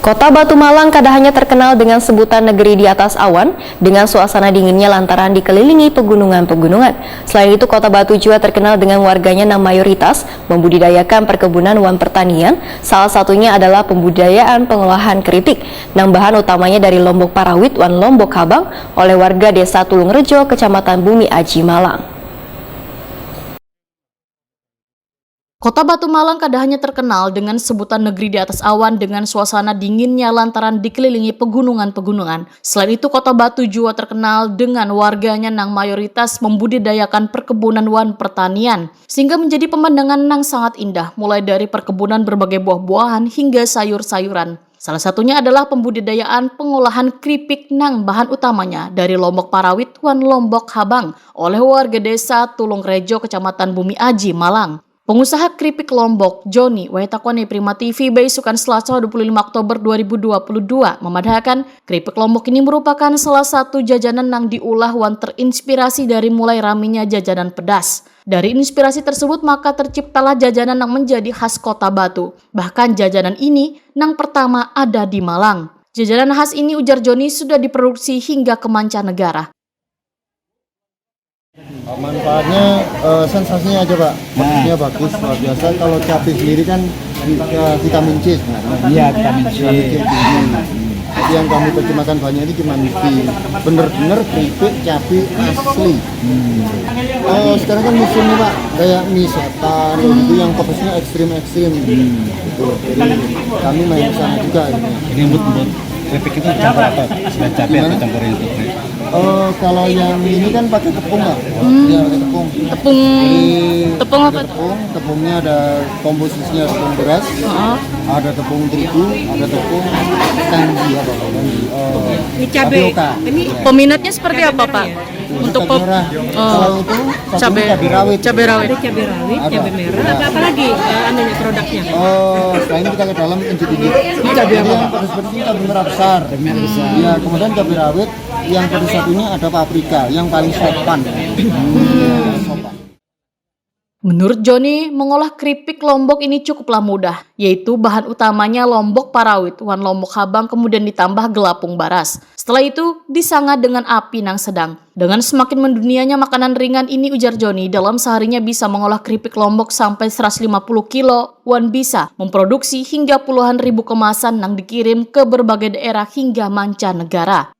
Kota Batu Malang kadahannya terkenal dengan sebutan negeri di atas awan, dengan suasana dinginnya lantaran dikelilingi pegunungan-pegunungan. Selain itu, Kota Batu juga terkenal dengan warganya yang mayoritas membudidayakan perkebunan wan pertanian, salah satunya adalah pembudidayaan pengolahan keripik, yang bahan utamanya dari Lombok Parawit wan Lombok Habang oleh warga Desa Tulungrejo, Kecamatan Bumi Aji, Malang. Kota Batu Malang kadahannya terkenal dengan sebutan negeri di atas awan dengan suasana dinginnya lantaran dikelilingi pegunungan-pegunungan. Selain itu, Kota Batu juga terkenal dengan warganya yang mayoritas membudidayakan perkebunan wan pertanian, sehingga menjadi pemandangan yang sangat indah, mulai dari perkebunan berbagai buah-buahan hingga sayur-sayuran. Salah satunya adalah pembudidayaan pengolahan keripik nang bahan utamanya dari Lombok Parawit wan Lombok Habang oleh warga Desa Tulungrejo, Kecamatan Bumi Aji, Malang. Pengusaha keripik Lombok, Joni, Wahetakwane Prima TV, Baisukan Selasa 25 Oktober 2022, memadahkan keripik Lombok ini merupakan salah satu jajanan yang diolah wan terinspirasi dari mulai raminya jajanan pedas. Dari inspirasi tersebut maka terciptalah jajanan yang menjadi khas Kota Batu. Bahkan jajanan ini yang pertama ada di Malang. Jajanan khas ini, ujar Joni, sudah diproduksi hingga ke mancanegara. Manfaatnya sensasinya aja Pak, maksudnya bagus, luar biasa. Kalau cabai sendiri kan vitamin C sebenarnya. Iya, vitamin C. Jadi yang kami terjemahkan banyak ini cuma mie, bener-bener keripik cabai asli. Sekarang kan musimnya Pak, kayak mie setan, itu yang pedasnya ekstrim-ekstrim. Gitu. Jadi kami main ke sana juga. Ini buat keripik itu campur apa? Selain cabai atau campurin itu? Kalau yang ini kan pakai tepung Pak. Ya, pakai tepung. Tepung apa? Tepungnya ada komposisinya tepung beras, ada tepung terigu, ada tepung kanji apa? Ini cabai. Ini Peminatnya seperti apa, Pak? Untuk kalau itu cabai rawit. ada cabai rawit, cabai merah. Apa lagi anunya produknya? Selain kita ke dalam inci-inci. Cabai yang pedas-pedas ini cabai merah besar. Ya, kemudian cabai rawit yang pedas satunya ada paprika, yang paling sopan. Sopan. Menurut Joni, mengolah keripik Lombok ini cukuplah mudah, yaitu bahan utamanya Lombok Parawit wan Lombok Habang kemudian ditambah gelapung baras. Setelah itu disangat dengan api yang sedang. Dengan semakin mendunianya makanan ringan ini, ujar Joni, dalam seharinya bisa mengolah keripik Lombok sampai 150 kilo, wan bisa memproduksi hingga puluhan ribu kemasan yang dikirim ke berbagai daerah hingga mancanegara.